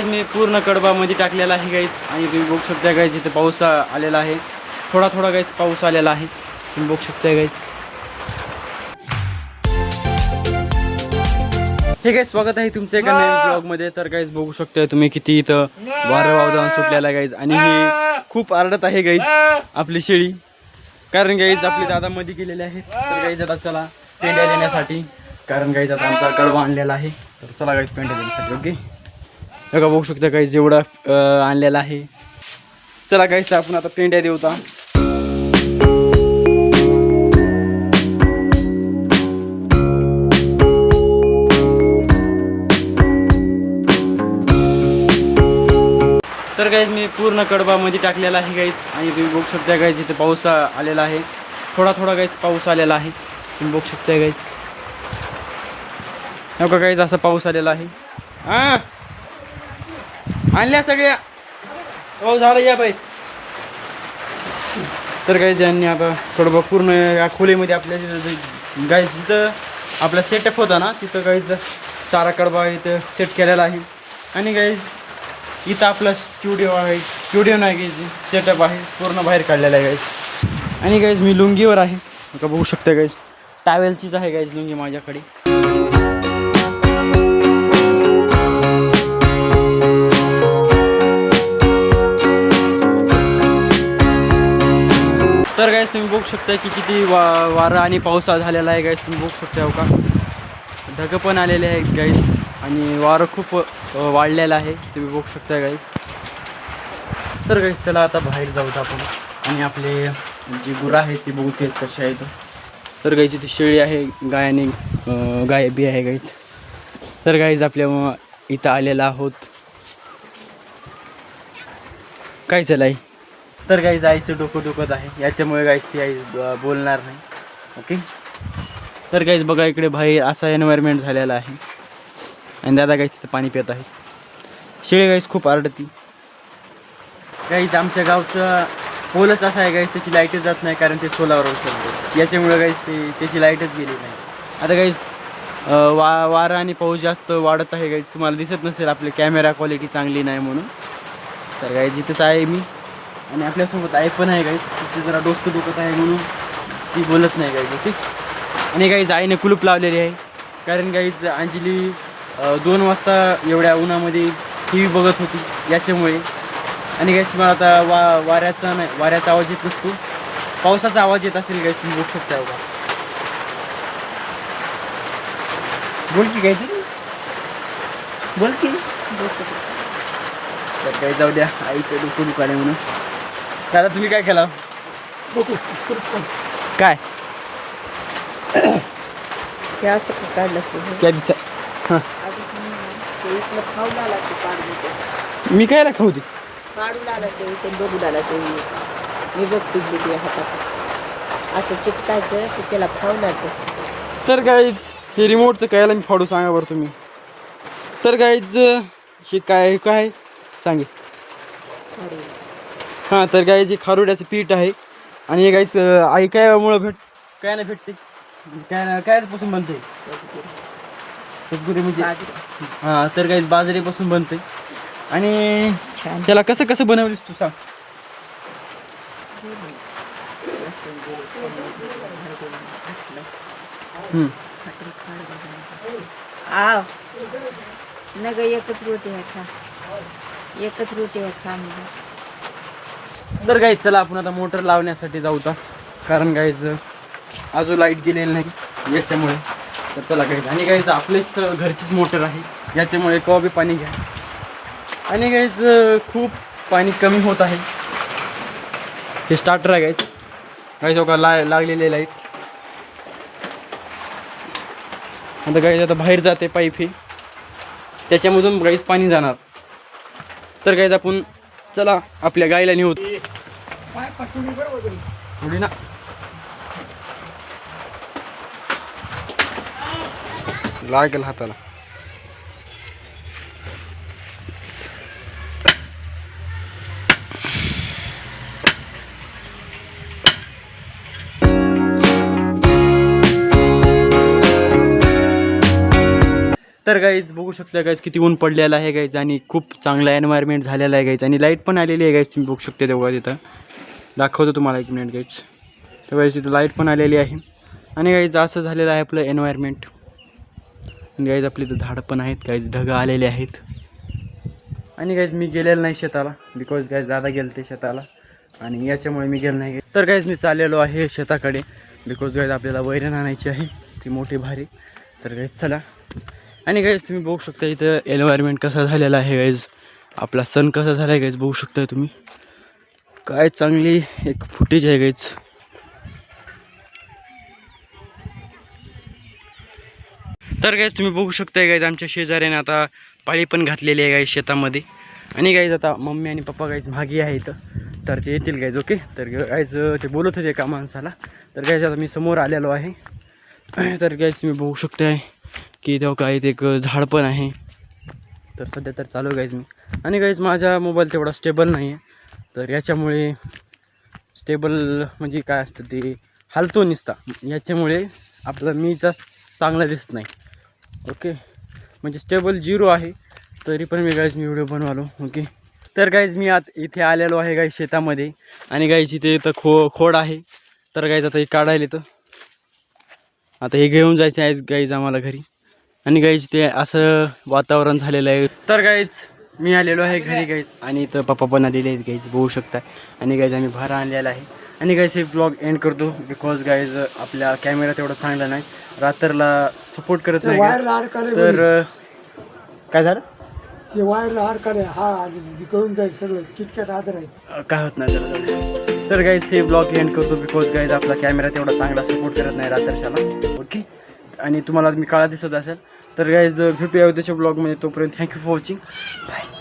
मी पूर्ण कडबामध्ये टाकलेला आहे गाईज आणि तुम्ही बघू शकता गाईज इथे पाऊस आलेला आहे. थोडा थोडा गाईज पाऊस आलेला आहे, तुम्ही बघू शकता गाईज. हे गाईज स्वागत आहे तुमचं एका नवीन ब्लॉगमध्ये. तर गाईज बघू शकता तुम्ही किती इथं वारं वावदान सुटलेला आहे गाईज आणि ही खूप आरडत आहे गाईज आपली शेळी, कारण गाईज आपले दादा मध्ये गेलेले आहेत. तर गाईज आता चला पेंड्या देण्यासाठी, कारण गाईज आता आमचा कडबा आणलेला आहे. तर चला गाईज पेंड्या देण्यासाठी. ओके बघा बघू शकता गाईज जेवढा आणलेला आहे. चला गाईज आपण आता पेंड्या देऊता. तर गाईज मी पूर्ण कडबामध्ये टाकलेला आहे गाईज आणि तुम्ही बघू शकता गाईज इथे पाऊस आलेला आहे. थोडा थोडा गाईज पाऊस आलेला आहे, तुम्ही बघू शकता गाईज. नका गाईज असा पाऊस आलेला आहे. हां आणल्या सगळ्या पाऊस झाला या बाई. तर गाईज यांनी आता कडबा पूर्ण या खोलीमध्ये आपल्या गाईज जिथं आपला सेटअप होता ना तिथं गाईज चारा कडबा इथं सेट केलेला आहे. आणि गाईज इथं आपला स्टुडिओ आहे, स्टुडिओ नाही गाईज सेटअप आहे, पूर्ण बाहेर काढलेला आहे गाईज. आणि गाईज मी लुंगीवर आहे, का बघू शकता गाईज टावेलचीच आहे गाईज लुंगी माझ्याकडे. तर गाईज तुम्ही बघू शकता की किती वारा आणि पावसा झालेला आहे गाईज, तुम्ही बघू शकता हो का. ढगं पण आलेले आहेत गाईज आणि वारं खूप वाढलेलं आहे, तुम्ही बघू शकता गाईज. तर गाईज चला आता बाहेर जाऊत आपण आणि आपले जी गुरं आहेत ती बघू ते कशी आहेत. तर गाईज इथे शेळी आहे, गाय बी आहे गाईज. तर गाईज आपल्या इथं आलेला आहोत. काय चलाय. तर गाईज आईचं डोकं दुखत आहे, याच्यामुळे गाईज ती आई बोलणार नाही. ओके तर गाईज बघा इकडे बाहेर असा एन्व्हायरमेंट झालेला आहे आणि दादा गाईज तिथं पाणी पित आहे. शेळी गाईज खूप आरडती गाईज. आमच्या गावचं पोलच असा आहे गाईज, त्याची लाईटच जात नाही कारण ते सोलारवर चालते, याच्यामुळे गाईज त्याची लाईटच गेली नाही. आता गाईज वारा आणि पाऊस जास्त वाढत आहे गाईज, तुम्हाला दिसत नसेल आपली कॅमेरा क्वालिटी चांगली नाही म्हणून. तर गाईज इथंच आहे मी आणि आपल्यासोबत आई पण आहे गाईज, तिथे जरा डोकं दुखत आहे म्हणून ती बोलत नाही गाईज. ओके आणि गाईज आईने कुलूप लावलेली आहे कारण गाईज अंजली 2 वाजता एवढ्या उन्हामध्ये टी व्ही बघत होती याच्यामुळे. आणि गाईज मला आता वाऱ्याचा आवाज येत नसतो, पावसाचा आवाज येत असेल गाईज, तुम्ही बघू शकता का. बोल की गाईज, बोल की. तर काही जाऊ द्या, आईचं डोकं दुकान आहे म्हणून. दादा तुम्ही काय केला काय काय दिसा. हां मी काय खाऊ दे मी बघते हातात असं चिटकायचं की त्याला फावलं. तर गाईज हे रिमोटचं कायला मी फाडू सांगा बरं तुम्ही. तर गाईज हे काय काय सांगे. हां तर गाईज हे खारुड्याचं पीठ आहे आणि हे गाईज आई कायमुळं काय नाही भेटते, काय पासून बनते सद्गुरी म्हणजे. हां तर गाईज बाजरीपासून बनते आणि त्याला कसं कसं बनवलीस तू सांग. नग एकच रोटी आहे खा, एकच रोटी आहे खा. तर गाईज चला आपण आता मोटर लावण्यासाठी जाऊ का, कारण गाईज अजून लाईट गेलेली नाही याच्यामुळे. तर चला गाईज. आणि गाईज आपलीच घरचीच मोटर आहे याच्यामुळे केव्हा बी पाणी घ्या. आणि गाईज खूप पाणी कमी होत आहे. हे स्टार्टर आहे गाईज, गाईज हो का लागलेले लाईट. आता गाईज आता बाहेर जाते पाईप हे, त्याच्यामधून गाईज पाणी जाणार. तर गाईज आपण चला आपल्या गाईला नेऊ थोडी ना. लागेल हाताला. तर गाईज बघू शकता गाईज किती ऊन पडलेलं आहे गाईज आणि खूप चांगला एन्व्हायरमेंट झालेला आहे गाईज आणि लाईट पण आलेली आहे गाईज. तुम्ही बघू शकता तेव्हा तिथं दाखवतो तुम्हाला 1 मिनिट गाईज. तेव्हा तिथं लाईट पण आलेली आहे आणि गाईज असं झालेलं आहे आपलं एन्व्हायरमेंट. गाईज आपली इथं झाडं पण आहेत गाईज, ढगं आलेले आहेत. आणि गाईज मी गेलेलो नाही शेताला बिकॉज गाईज दादा गेले ते शेताला आणि याच्यामुळे मी गेलो नाही. तर गाईज मी चाललेलो आहे शेताकडे बिकॉज गाईज आपल्याला वैरण आणायची आहे ती मोठी भारी. तर गाईज चला. आणि गाईज तुम्ही बघू शकता इथं एन्व्हायरमेंट कसा झालेला आहे गाईज. आपला सण कसा झाला आहे गाईज बघू शकता तुम्ही. काय चांगली एक फुटेज आहे गाईज. तर गाईज तुम्ही बघू शकता गाईज आमच्या शेजाऱ्याने आता पाळी पण घातलेली आहे गाईज शेतामध्ये. आणि गाईज आता मम्मी आणि पप्पा गाईज मागे आहे इथं तर ते येतील गाईज. ओके. तर गाईज ते बोलत होते एका माणसाला. तर गाईज आता मी समोर आलेलो आहे. तर गाईज तुम्ही बघू शकताय की तेव्हा काय एक झाड पण आहे. तर सध्या तर चालू गाईज मी. आणि गाईज माझा मोबाईल तेवढा स्टेबल नाही आहे तर याच्यामुळे स्टेबल म्हणजे काय असतं ते हालतो निसता याच्यामुळे आपलं मी जास्त चांगला दिसत नाही. ओके. म्हणजे स्टेबल 0 आहे तरी पण मी व्हिडिओ बनवालो. ओके. तर गाईज मी इथे आलेलो आहे गाईज शेतामध्ये आणि गाईज इथे इथं खोड आहे. तर गाईज आता हे काढायला तर आता हे घेऊन जायचं आहे गाईज आम्हाला घरी. आणि गाईज ते असं वातावरण झालेलं आहे. तर गाईज मी आलेलो आहे घरी गाईज आणि इथं पप्पा पण आलेले आहेत गाईज बघू शकता. आणि गाईज आम्ही भारा आणलेला आहे. आणि गाईज हे ब्लॉग एंड करतो बिकॉज गाईज आपल्या कॅमेरा तेवढा चांगला नाही, रात्रला सपोर्ट करत नाही. तर काय झालं ते वायरला हार काढे हा कळून जाईल सगळं किटकॅट आदर आहे काय होत नाही त्याला. तर गाईज हे ब्लॉग एंड करतो बिकॉज गाईज आपला कॅमेरा तेवढा चांगला सपोर्ट करत नाही रात्रशाला. ओके. आणि तुम्हाला मी काळा दिसत असेल तर गाईज भेटूया उद्याच्या ब्लॉगमध्ये. तोपर्यंत थँक्यू फॉर वॉचिंग. बाय.